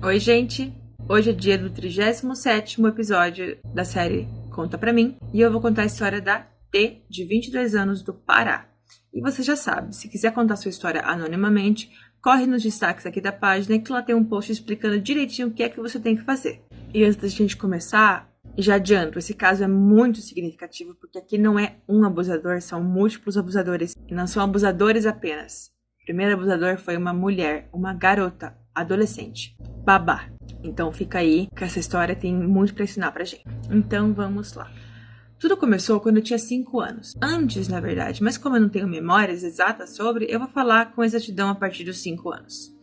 Oi, gente! Hoje é dia do 37º episódio da série Conta Pra Mim e eu vou contar a história da T, de 22 anos, do Pará. E você já sabe, se quiser contar sua história anonimamente, corre nos destaques aqui da página que lá tem um post explicando direitinho o que é que você tem que fazer. E antes da gente começar, já adianto, esse caso é muito significativo porque aqui não é um abusador, são múltiplos abusadores. E não são abusadores apenas. O primeiro abusador foi uma mulher, uma garota, adolescente, babá. Então fica aí, que essa história tem muito pra ensinar pra gente. Então vamos lá. Tudo começou quando eu tinha 5 anos. Antes, na verdade, mas como eu não tenho memórias exatas sobre, eu vou falar com exatidão a partir dos 5 anos.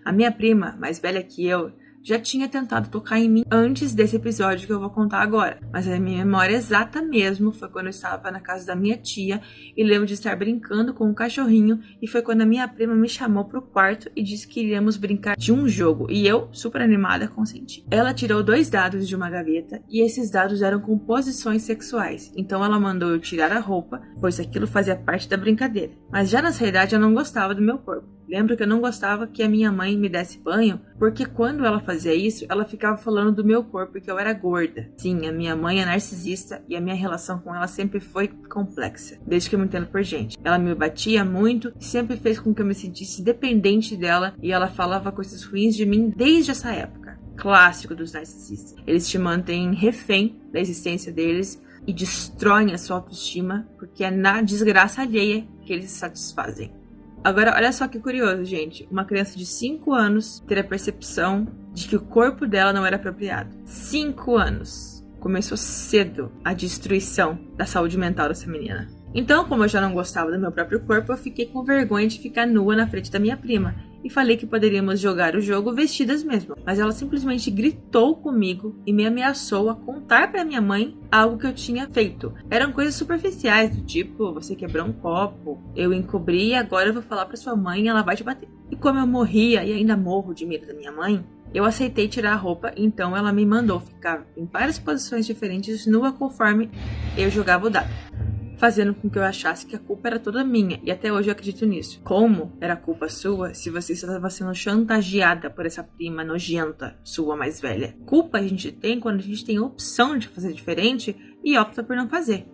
A minha prima, mais velha que eu, já tinha tentado tocar em mim antes desse episódio que eu vou contar agora. Mas a minha memória exata mesmo foi quando eu estava na casa da minha tia e lembro de estar brincando com um cachorrinho e foi quando a minha prima me chamou pro quarto e disse que iríamos brincar de um jogo e eu, super animada, consenti. Ela tirou 2 dados de uma gaveta e esses dados eram com posições sexuais, então ela mandou eu tirar a roupa, pois aquilo fazia parte da brincadeira. Mas já na realidade eu não gostava do meu corpo. Lembro que eu não gostava que a minha mãe me desse banho, porque quando ela fazia isso, ela ficava falando do meu corpo e que eu era gorda. Sim, a minha mãe é narcisista e a minha relação com ela sempre foi complexa, desde que eu me entendo por gente. Ela me batia muito e sempre fez com que eu me sentisse dependente dela e ela falava coisas ruins de mim desde essa época. Clássico dos narcisistas. Eles te mantêm refém da existência deles e destroem a sua autoestima, porque é na desgraça alheia que eles se satisfazem. Agora, olha só que curioso, gente. Uma criança de 5 anos ter a percepção de que o corpo dela não era apropriado. 5 anos. Começou cedo a destruição da saúde mental dessa menina. Então, como eu já não gostava do meu próprio corpo, eu fiquei com vergonha de ficar nua na frente da minha prima. E falei que poderíamos jogar o jogo vestidas mesmo. Mas ela simplesmente gritou comigo e me ameaçou a contar pra minha mãe algo que eu tinha feito. Eram coisas superficiais, do tipo, você quebrou um copo, eu encobri e agora eu vou falar pra sua mãe e ela vai te bater. E como eu morria e ainda morro de medo da minha mãe, eu aceitei tirar a roupa, então ela me mandou ficar em várias posições diferentes, nua conforme eu jogava o dado, fazendo com que eu achasse que a culpa era toda minha, e até hoje eu acredito nisso. Como era culpa sua se você estava sendo chantageada por essa prima nojenta, sua mais velha? Culpa a gente tem quando a gente tem a opção de fazer diferente e opta por não fazer.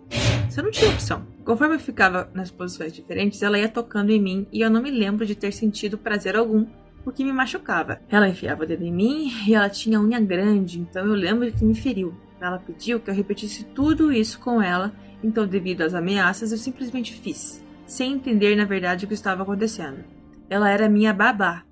Você não tinha opção. Conforme eu ficava nas posições diferentes, ela ia tocando em mim e eu não me lembro de ter sentido prazer algum, o que me machucava. Ela enfiava o dedo em mim e ela tinha unha grande, então eu lembro que me feriu. Ela pediu que eu repetisse tudo isso com ela. Então, devido às ameaças, eu simplesmente fiz, sem entender na verdade o que estava acontecendo. Ela era minha babá.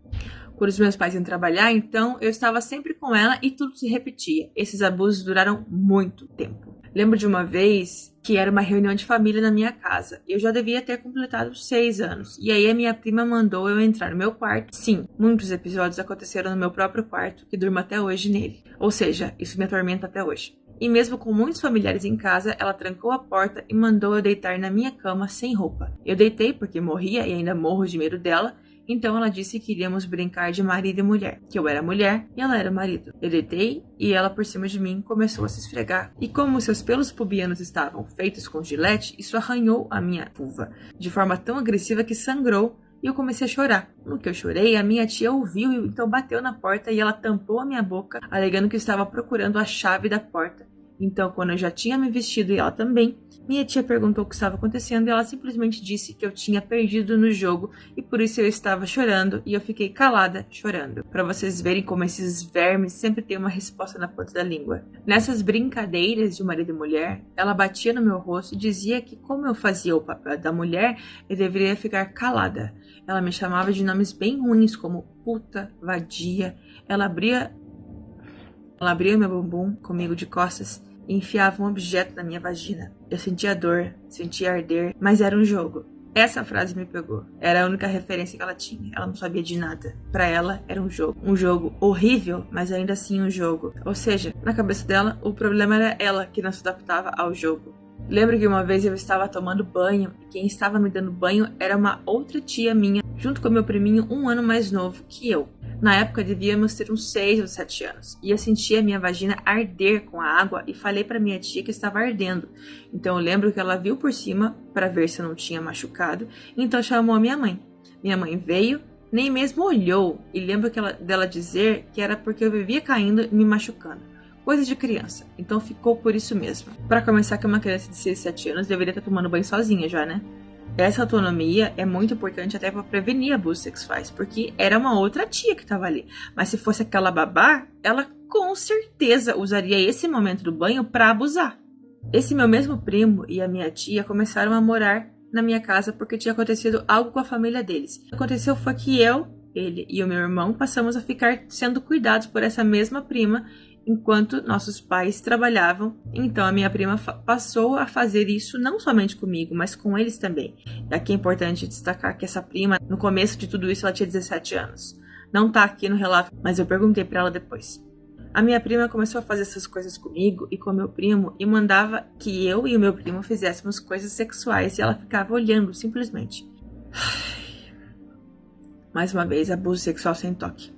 Quando os meus pais iam trabalhar, então eu estava sempre com ela e tudo se repetia. Esses abusos duraram muito tempo. Lembro de uma vez que era uma reunião de família na minha casa. Eu já devia ter completado 6 anos. E aí a minha prima mandou eu entrar no meu quarto. Sim, muitos episódios aconteceram no meu próprio quarto, que durmo até hoje nele. Ou seja, isso me atormenta até hoje. E mesmo com muitos familiares em casa, ela trancou a porta e mandou eu deitar na minha cama sem roupa. Eu deitei porque morria e ainda morro de medo dela, então ela disse que iríamos brincar de marido e mulher, que eu era mulher e ela era marido. Eu deitei e ela por cima de mim começou a se esfregar. E como seus pelos pubianos estavam feitos com gilete, isso arranhou a minha vulva, de forma tão agressiva que sangrou. E eu comecei a chorar. No que eu chorei, a minha tia ouviu e então bateu na porta e ela tampou a minha boca, alegando que estava procurando a chave da porta. Então, quando eu já tinha me vestido e ela também, minha tia perguntou o que estava acontecendo e ela simplesmente disse que eu tinha perdido no jogo e por isso eu estava chorando e eu fiquei calada chorando. Para vocês verem como esses vermes sempre têm uma resposta na ponta da língua. Nessas brincadeiras de marido e mulher, ela batia no meu rosto e dizia que como eu fazia o papel da mulher, eu deveria ficar calada. Ela me chamava de nomes bem ruins como puta, vadia. Ela abria meu bumbum comigo de costas e enfiava um objeto na minha vagina. Eu sentia dor, sentia arder, mas era um jogo. Essa frase me pegou. Era a única referência que ela tinha. Ela não sabia de nada. Pra ela, era um jogo. Um jogo horrível, mas ainda assim um jogo. Ou seja, na cabeça dela, o problema era ela que não se adaptava ao jogo. Lembro que uma vez eu estava tomando banho e quem estava me dando banho era uma outra tia minha, junto com meu priminho 1 ano mais novo que eu. Na época devíamos ter uns 6 ou 7 anos e eu sentia minha vagina arder com a água e falei para minha tia que estava ardendo. Então eu lembro que ela viu por cima para ver se eu não tinha machucado, então chamou a minha mãe. Minha mãe veio, nem mesmo olhou, e lembro dela dizer que era porque eu vivia caindo e me machucando. Coisa de criança, então ficou por isso mesmo. Para começar, que uma criança de 6, 7 anos deveria estar tomando banho sozinha já, né? Essa autonomia é muito importante até para prevenir abusos sexuais, porque era uma outra tia que estava ali. Mas se fosse aquela babá, ela com certeza usaria esse momento do banho para abusar. Esse meu mesmo primo e a minha tia começaram a morar na minha casa porque tinha acontecido algo com a família deles. O que aconteceu foi que ele e o meu irmão passamos a ficar sendo cuidados por essa mesma prima enquanto nossos pais trabalhavam. Então a minha prima passou a fazer isso não somente comigo, mas com eles também. E aqui é importante destacar que essa prima, no começo de tudo isso, ela tinha 17 anos. Não tá aqui no relato, mas eu perguntei para ela depois. A minha prima começou a fazer essas coisas comigo e com meu primo e mandava que eu e o meu primo fizéssemos coisas sexuais e ela ficava olhando simplesmente. Mais uma vez, abuso sexual sem toque.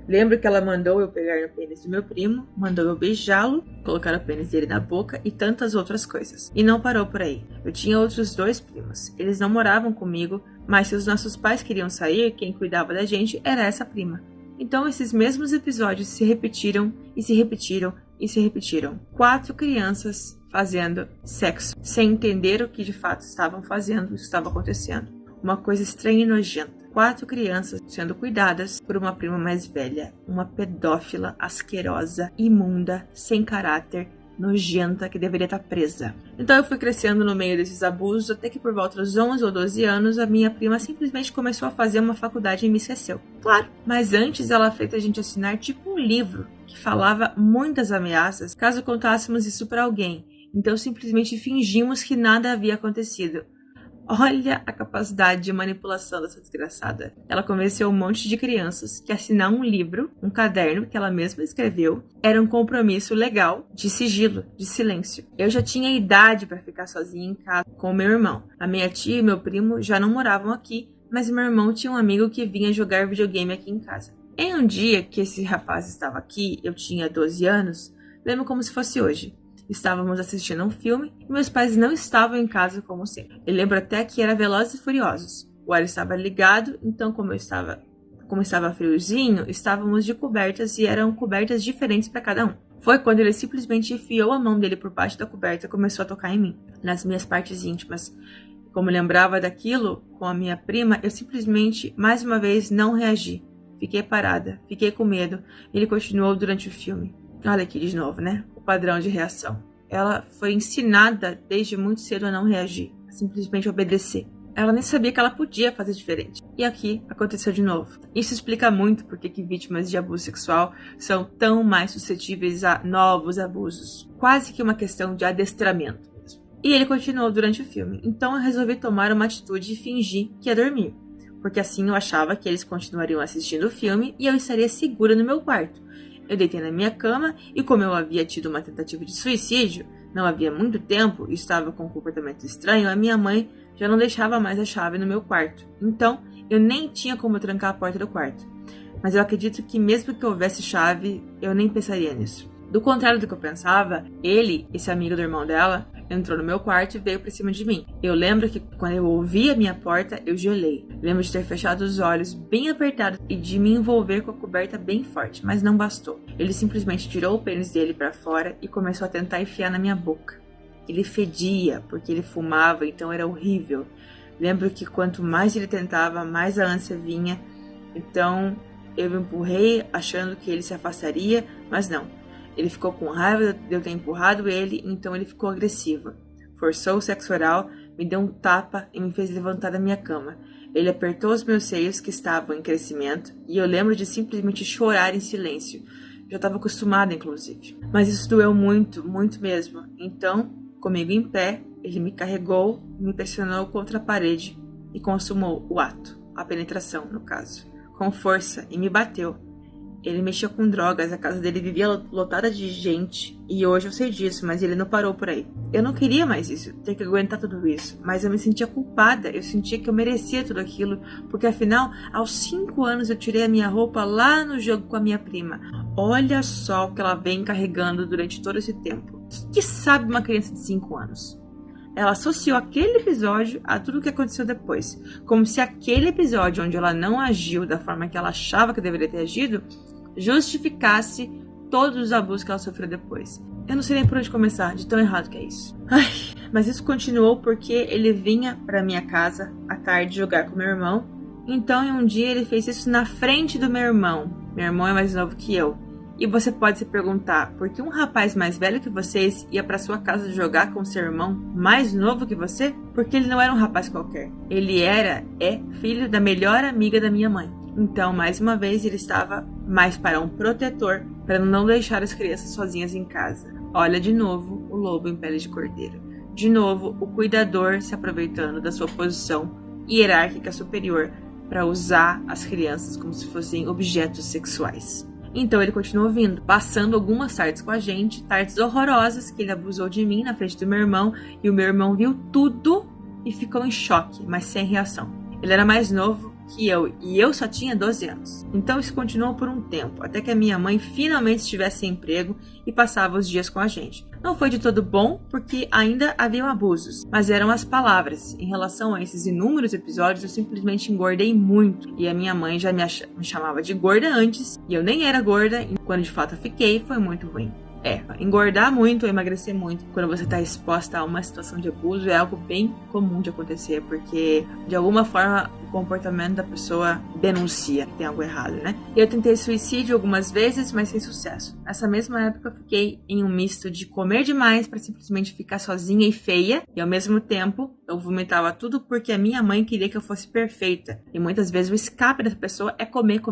Lembro que ela mandou eu pegar no pênis do meu primo, mandou eu beijá-lo, colocar o pênis dele na boca e tantas outras coisas. E não parou por aí. Eu tinha outros 2 primos. Eles não moravam comigo, mas se os nossos pais queriam sair, quem cuidava da gente era essa prima. Então esses mesmos episódios se repetiram e se repetiram e se repetiram. 4 crianças fazendo sexo, sem entender o que de fato estavam fazendo, o que estava acontecendo. Uma coisa estranha e nojenta. 4 crianças sendo cuidadas por uma prima mais velha. Uma pedófila, asquerosa, imunda, sem caráter, nojenta, que deveria estar presa. Então eu fui crescendo no meio desses abusos, até que por volta dos 11 ou 12 anos, a minha prima simplesmente começou a fazer uma faculdade e me esqueceu. Claro, mas antes ela fez a gente assinar tipo um livro, que falava muitas ameaças caso contássemos isso para alguém. Então simplesmente fingimos que nada havia acontecido. Olha a capacidade de manipulação dessa desgraçada. Ela convenceu um monte de crianças que assinar um livro, um caderno que ela mesma escreveu, era um compromisso legal de sigilo, de silêncio. Eu já tinha idade para ficar sozinha em casa com o meu irmão. A minha tia e meu primo já não moravam aqui, mas meu irmão tinha um amigo que vinha jogar videogame aqui em casa. Em um dia que esse rapaz estava aqui, eu tinha 12 anos, lembro como se fosse hoje. Estávamos assistindo um filme e meus pais não estavam em casa como sempre. Eu lembro até que era Velozes e Furiosos. O ar estava ligado, então como estava friozinho, estávamos de cobertas e eram cobertas diferentes para cada um. Foi quando ele simplesmente enfiou a mão dele por baixo da coberta e começou a tocar em mim, nas minhas partes íntimas. Como lembrava daquilo com a minha prima, eu simplesmente, mais uma vez, não reagi. Fiquei parada, fiquei com medo. Ele continuou durante o filme. Olha aqui de novo, né? O padrão de reação. Ela foi ensinada desde muito cedo a não reagir, a simplesmente obedecer. Ela nem sabia que ela podia fazer diferente. E aqui aconteceu de novo. Isso explica muito porque que vítimas de abuso sexual são tão mais suscetíveis a novos abusos. Quase que uma questão de adestramento mesmo. E ele continuou durante o filme. Então eu resolvi tomar uma atitude e fingir que ia dormir. Porque assim eu achava que eles continuariam assistindo o filme e eu estaria segura no meu quarto. Eu deitei na minha cama e como eu havia tido uma tentativa de suicídio, não havia muito tempo e estava com um comportamento estranho, a minha mãe já não deixava mais a chave no meu quarto. Então, eu nem tinha como trancar a porta do quarto. Mas eu acredito que mesmo que houvesse chave, eu nem pensaria nisso. Do contrário do que eu pensava, ele, esse amigo do irmão dela, entrou no meu quarto e veio pra cima de mim. Eu lembro que quando eu ouvi a minha porta, eu gelei. Lembro de ter fechado os olhos bem apertados e de me envolver com a coberta bem forte, mas não bastou. Ele simplesmente tirou o pênis dele pra fora e começou a tentar enfiar na minha boca. Ele fedia, porque ele fumava, então era horrível. Lembro que quanto mais ele tentava, mais a ânsia vinha. Então eu me empurrei achando que ele se afastaria, mas não. Ele ficou com raiva de eu ter empurrado ele, então ele ficou agressivo. Forçou o sexo oral, me deu um tapa e me fez levantar da minha cama. Ele apertou os meus seios que estavam em crescimento e eu lembro de simplesmente chorar em silêncio. Já estava acostumada, inclusive. Mas isso doeu muito, muito mesmo. Então, comigo em pé, ele me carregou, me pressionou contra a parede e consumou o ato, a penetração, no caso, com força e me bateu. Ele mexia com drogas, a casa dele vivia lotada de gente, e hoje eu sei disso, mas ele não parou por aí. Eu não queria mais isso, ter que aguentar tudo isso, mas eu me sentia culpada, eu sentia que eu merecia tudo aquilo, porque afinal, aos 5 anos eu tirei a minha roupa lá no jogo com a minha prima. Olha só o que ela vem carregando durante todo esse tempo. O que sabe uma criança de 5 anos? ela associou aquele episódio a tudo o que aconteceu depois. Como se aquele episódio onde ela não agiu da forma que ela achava que deveria ter agido, justificasse todos os abusos que ela sofreu depois. Eu não sei nem por onde começar, de tão errado que é isso. Mas isso continuou porque ele vinha pra minha casa à tarde jogar com meu irmão. Então, em um dia, ele fez isso na frente do meu irmão. Meu irmão é mais novo que eu. E você pode se perguntar, por que um rapaz mais velho que vocês ia pra sua casa jogar com seu irmão mais novo que você? Porque ele não era um rapaz qualquer. Ele é filho da melhor amiga da minha mãe. Então, mais uma vez, ele estava mais para um protetor, para não deixar as crianças sozinhas em casa. Olha de novo o lobo em pele de cordeiro. De novo, o cuidador se aproveitando da sua posição hierárquica superior para usar as crianças como se fossem objetos sexuais. Então ele continuou vindo, passando algumas tardes com a gente, tardes horrorosas que ele abusou de mim na frente do meu irmão, e o meu irmão viu tudo e ficou em choque, mas sem reação. Ele era mais novo que eu, e eu só tinha 12 anos. Então isso continuou por um tempo, até que a minha mãe finalmente estivesse em emprego e passava os dias com a gente. Não foi de todo bom, porque ainda haviam abusos, mas eram as palavras. Em relação a esses inúmeros episódios, eu simplesmente engordei muito, e a minha mãe já me chamava de gorda antes, e eu nem era gorda, e quando de fato eu fiquei, foi muito ruim. Engordar muito ou emagrecer muito quando você está exposta a uma situação de abuso é algo bem comum de acontecer, porque de alguma forma o comportamento da pessoa denuncia que tem algo errado, né? Eu tentei suicídio algumas vezes, mas sem sucesso. Nessa mesma época eu fiquei em um misto de comer demais para simplesmente ficar sozinha e feia, e ao mesmo tempo eu vomitava tudo porque a minha mãe queria que eu fosse perfeita. E muitas vezes o escape dessa pessoa é comer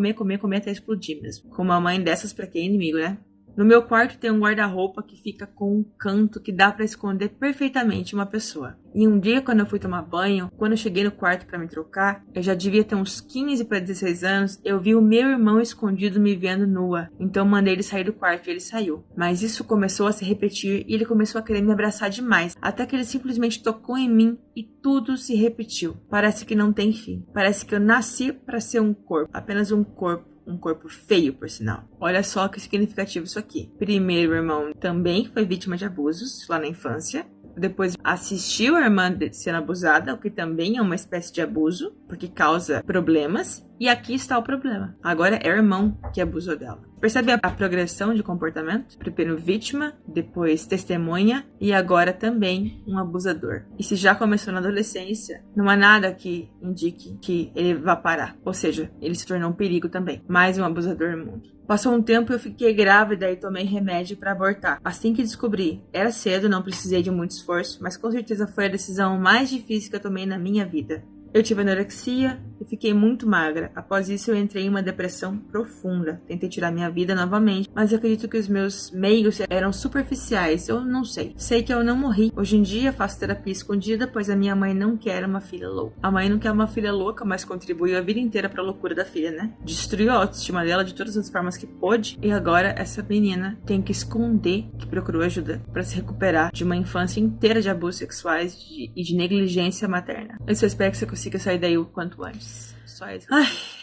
até explodir mesmo. Com uma mãe dessas, pra quem é inimigo, né? No meu quarto tem um guarda-roupa que fica com um canto que dá pra esconder perfeitamente uma pessoa. E um dia, quando eu fui tomar banho, quando eu cheguei no quarto pra me trocar, eu já devia ter uns 15 para 16 anos, eu vi o meu irmão escondido me vendo nua. Então eu mandei ele sair do quarto e ele saiu. Mas isso começou a se repetir e ele começou a querer me abraçar demais, até que ele simplesmente tocou em mim e tudo se repetiu. Parece que não tem fim. Parece que eu nasci pra ser um corpo, apenas um corpo. Um corpo feio, por sinal. Olha só que significativo isso aqui. Primeiro, o irmão também foi vítima de abusos lá na infância. Depois assistiu a irmã sendo abusada, o que também é uma espécie de abuso, porque causa problemas. E aqui está o problema. Agora é o irmão que abusou dela. Percebe a progressão de comportamento? Primeiro vítima, depois testemunha e agora também um abusador. E se já começou na adolescência, não há nada que indique que ele vá parar. Ou seja, ele se tornou um perigo também. Mais um abusador no mundo. Passou um tempo e eu fiquei grávida e tomei remédio para abortar. Assim que descobri, era cedo, não precisei de muito esforço, mas com certeza foi a decisão mais difícil que eu tomei na minha vida. Eu tive anorexia e fiquei muito magra. Após isso, eu entrei em uma depressão profunda. Tentei tirar minha vida novamente, mas eu acredito que os meus meios eram superficiais. Eu não sei. Sei que eu não morri. Hoje em dia, faço terapia escondida, pois a minha mãe não quer uma filha louca. A mãe não quer uma filha louca, mas contribuiu a vida inteira para a loucura da filha, né? Destruiu a autoestima dela de todas as formas que pôde. E agora, essa menina tem que esconder que procurou ajuda para se recuperar de uma infância inteira de abusos sexuais e de negligência materna. Eu só espero que você consiga sair daí o quanto antes. Só isso.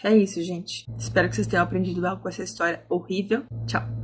É isso, gente. Espero que vocês tenham aprendido algo com essa história horrível. Tchau.